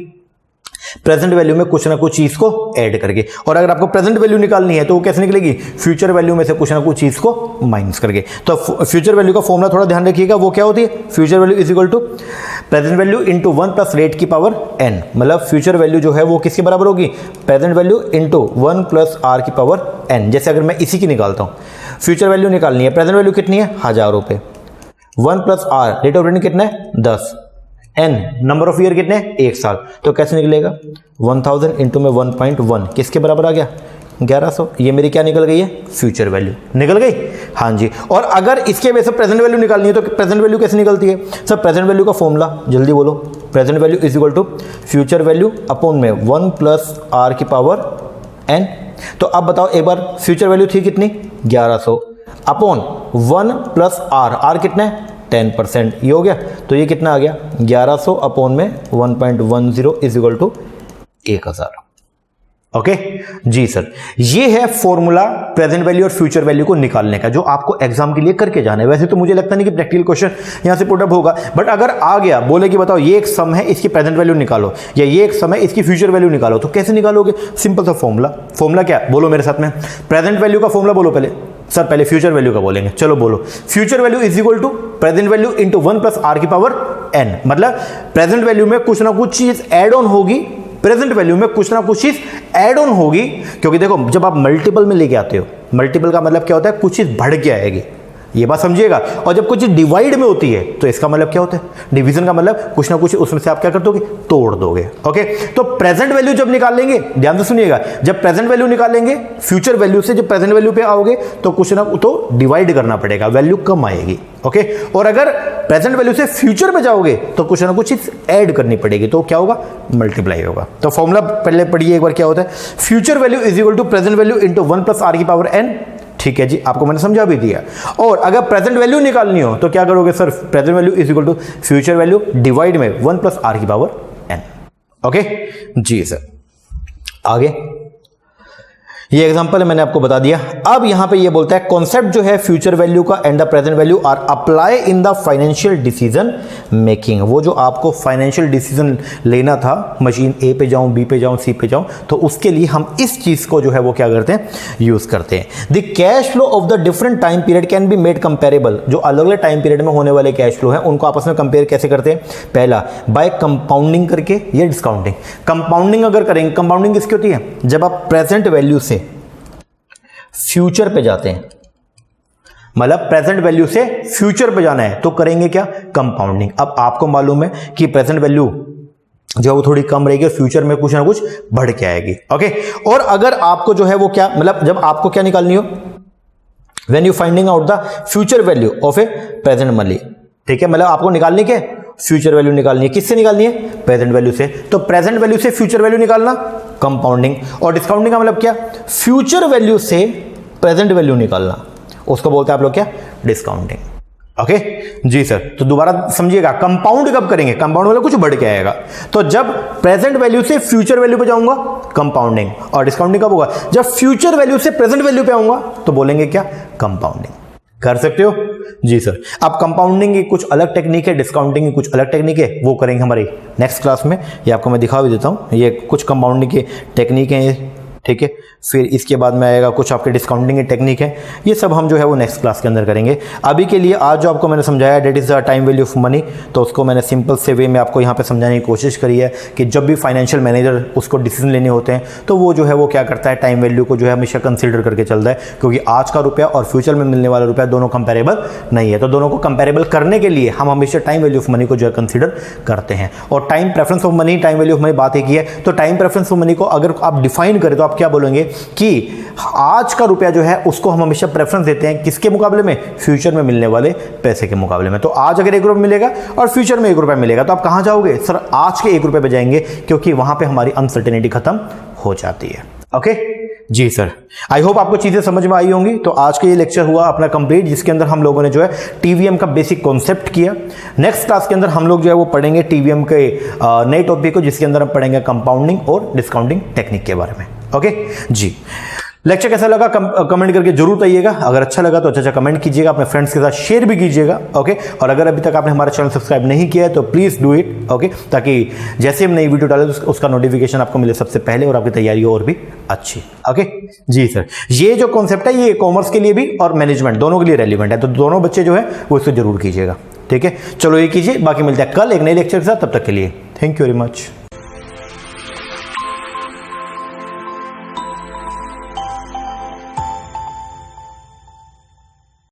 प्रेजेंट वैल्यू में कुछ ना कुछ चीज को ऐड करके. और अगर आपको प्रेजेंट वैल्यू निकालनी है तो वो कैसे निकलेगी, फ्यूचर वैल्यू में से कुछ ना कुछ चीज को माइनस करके. तो फ्यूचर वैल्यू का फॉर्मूला थोड़ा ध्यान रखिएगा, वो क्या होती है, future value is equal to present value into 1 plus rate की पावर n. मतलब फ्यूचर वैल्यू जो है वो किसके बराबर होगी, present value into 1 plus r की पावर n. जैसे अगर मैं इसी की निकालता हूं, फ्यूचर वैल्यू निकालनी है, प्रेजेंट वैल्यू कितनी है 1000 रुपए, 1 plus r rate of return कितना है 10, n नंबर ऑफ ईयर कितने हैं 1 साल. तो कैसे निकलेगा, 1000 इंटू में 1.1 किसके बराबर आ गया 1100. ये मेरी क्या निकल गई है, फ्यूचर वैल्यू निकल गई. हाँ जी. और अगर इसके वजह से प्रेजेंट वैल्यू निकालनी है तो प्रेजेंट वैल्यू कैसे निकलती है सर, प्रेजेंट वैल्यू का फॉर्मूला जल्दी बोलो, present value is equal to future value upon में 1 प्लस r की पावर n. तो अब बताओ एक बार, फ्यूचर वैल्यू थी कितनी 1100 अपॉन 1 प्लस r कितना है 10%, ये हो गया. तो ये कितना आ गया 1100 अपॉन में 1.10 is equal to 1000. Okay ji sir, ये है फॉर्मूला प्रेजेंट वैल्यू और फ्यूचर वैल्यू को निकालने का, जो आपको एग्जाम के लिए करके जाना है. वैसे तो मुझे लगता नहीं कि प्रैक्टिकल क्वेश्चन यहां से पुटअप होगा, बट अगर आ गया, बोले कि बताओ ये एक सम है इसकी प्रेजेंट वैल्यू निकालो, या ये एक सम है इसकी फ्यूचर वैल्यू निकालो, तो कैसे निकालोगे, सिंपल सा फॉर्मूला क्या बोलो मेरे साथ में, प्रेजेंट वैल्यू का फॉर्मूला बोलो पहले सर, पहले फ्यूचर वैल्यू का बोलेंगे, चलो बोलो. Future value is equal to present value into 1 plus r की पावर n. मतलब प्रेजेंट वैल्यू में कुछ ना कुछ चीज ऐड ऑन होगी, प्रेजेंट वैल्यू में कुछ ना कुछ चीज ऐड ऑन होगी. क्योंकि देखो जब आप मल्टीपल में लेके आते हो, मल्टीपल का मतलब क्या होता है, कुछ चीज बढ़ के आएगी, ये बात समझिएगा. और जब कुछ चीज डिवाइड में होती है तो इसका मतलब क्या होता है, डिवीजन का मतलब कुछ ना कुछ उसमें से आप क्या कर दोगे, तोड़ दोगे. ओके, तो प्रेजेंट वैल्यू जब निकालेंगे, ध्यान से सुनिएगा, जब प्रेजेंट वैल्यू निकालेंगे फ्यूचर वैल्यू से, जब प्रेजेंट वैल्यू पे आओगे तो कुछ ना तो डिवाइड करना पड़ेगा, वैल्यू कम आएगी. ओके, और अगर प्रेजेंट वैल्यू से फ्यूचर में जाओगे तो कुछ ना कुछ चीज ऐड करनी पड़ेगी, तो क्या होगा, मल्टीप्लाई होगा. तो फॉर्मूला पहले पढ़िए एक बार, क्या होता है, future value is equal to present value into 1 plus r की पावर n. ठीक है जी, आपको मैंने समझा भी दिया. और अगर प्रेजेंट वैल्यू निकालनी हो तो क्या करोगे sir, present value is equal to future value divide में 1 प्लस r की पावर n. ओके जी सर, आगे ये एग्जांपल है, मैंने आपको बता दिया. अब यहां पे ये बोलता है कॉन्सेप्ट जो है फ्यूचर वैल्यू का and the present value are apply in the financial decision making. वो जो आपको फाइनेंशियल डिसीजन लेना था, मशीन ए पे जाऊं, बी पे जाऊं, सी पे जाऊं, तो उसके लिए हम इस चीज को जो है वो क्या करते हैं, यूज करते हैं. The cash flow of the different time period can be made comparable. जो अलग अलग टाइम पीरियड में होने वाले कैश फ्लो हैं उनको आपस में कंपेयर कैसे करते हैं, पहला बाय कंपाउंडिंग करके या डिस्काउंटिंग. कंपाउंडिंग अगर करेंगे, कंपाउंडिंग किसकी होती है, जब आप प्रेजेंट वैल्यू से फ्यूचर पे जाते हैं, मतलब प्रेजेंट वैल्यू से फ्यूचर पे जाना है तो करेंगे क्या, कंपाउंडिंग. अब आपको मालूम है कि प्रेजेंट वैल्यू जो है वो थोड़ी कम रहेगी और फ्यूचर में कुछ ना कुछ बढ़ के आएगी. ओके, और अगर आपको जो है वो क्या, मतलब जब आपको क्या निकालनी हो, when you finding out the future value of A present money. ठीक है, मतलब आपको निकालनी क्या, फ्यूचर वैल्यू निकालनी है. किससे निकालनी है, प्रेजेंट वैल्यू से. तो प्रेजेंट वैल्यू से फ्यूचर वैल्यू निकालना, कंपाउंडिंग. और डिस्काउंटिंग का मतलब क्या, फ्यूचर वैल्यू से प्रेजेंट वैल्यू निकालना, उसको बोलते हैं आप लोग क्या, डिस्काउंटिंग. ओके जी सर, तो दोबारा समझिएगा, कंपाउंड कब करेंगे, कंपाउंड वाला कुछ बढ़ के आएगा, तो जब प्रेजेंट वैल्यू से फ्यूचर वैल्यू पे जाऊंगा कंपाउंडिंग. और डिस्काउंटिंग कब होगा, जब फ्यूचर वैल्यू से प्रेजेंट वैल्यू पे आऊंगा तो बोलेंगे क्या, कंपाउंडिंग. कर सकते हो जी सर. अब कंपाउंडिंग की कुछ अलग टेक्निक है, डिस्काउंटिंग की कुछ अलग टेक्निक है, वो करेंगे हमारी नेक्स्ट क्लास में. ये आपको मैं दिखा भी देता हूं, ये कुछ कंपाउंडिंग की टेक्निक है. ठीक है। फिर इसके बाद में आएगा कुछ आपके डिस्काउंटिंग की टेक्निक है, ये सब हम जो है वो नेक्स्ट क्लास के अंदर करेंगे। अभी के लिए आज जो आपको मैंने समझाया that is the time value of money, तो उसको मैंने सिंपल से वे में आपको यहाँ पे समझाने की कोशिश करी है कि जब भी फाइनेंशियल मैनेजर उसको डिसीजन लेने होते हैं तो वो जो है वो क्या करता है, टाइम वैल्यू को जो है हमेशा कंसिडर करके चलता है, क्योंकि आज का रुपया और फ्यूचर में मिलने वाला रुपया दोनों कंपेरेबल नहीं है। तो दोनों को कंपेरेबल करने के लिए हम हमेशा टाइम वैल्यू ऑफ मनी को जो है कंसिडर करते हैं। और time preference of money, time value of money बात एक ही है। तो टाइम प्रेफरेंस ऑफ मनी को अगर आप डिफाइन करें तो आप क्या बोलेंगे कि आज का रुपया जो है उसको हम हमेशा प्रेफरेंस देते हैं किसके मुकाबले में, फ्यूचर में मिलने वाले पैसे के मुकाबले में। तो आज अगर 1 रुपया मिलेगा और फ्यूचर में 1 रुपया मिलेगा तो आप कहां जाओगे, सर आज के 1 रुपये पे जाएंगे, क्योंकि वहां पे हमारी अनसर्टेनिटी खत्म हो जाती है। Okay ji sir, I hope आपको चीजें समझ में आई होंगी। तो आज का ये लेक्चर हुआ अपना कंप्लीट, जिसके अंदर हम लोगों ने जो है टीवीएम का बेसिक कॉन्सेप्ट किया। नेक्स्ट क्लास के अंदर हम लोग जो है वो पढ़ेंगे टीवीएम के नए टॉपिक को, जिसके अंदर हम पढ़ेंगे कंपाउंडिंग और डिस्काउंटिंग टेक्निक के बारे में। ओके जी, लेक्चर कैसा लगा कमेंट करके जरूर बताइएगा। अगर अच्छा लगा तो अच्छा कमेंट कीजिएगा, अपने फ्रेंड्स के साथ शेयर भी कीजिएगा। ओके, और अगर अभी तक आपने हमारा चैनल सब्सक्राइब नहीं किया है तो प्लीज़ डू इट। ओके, ताकि जैसे हम नई वीडियो डालें तो उसका नोटिफिकेशन आपको मिले सबसे पहले और आपकी तैयारी और भी अच्छी। ओके जी सर, ये जो कॉन्सेप्ट है ये कॉमर्स के लिए भी और मैनेजमेंट दोनों के लिए रेलिवेंट है, तो दोनों बच्चे जो है वो इसको जरूर कीजिएगा। ठीक है, चलो ये कीजिए, बाकी मिलते हैं कल एक नए लेक्चर के साथ। तब तक के लिए थैंक यू वेरी मच।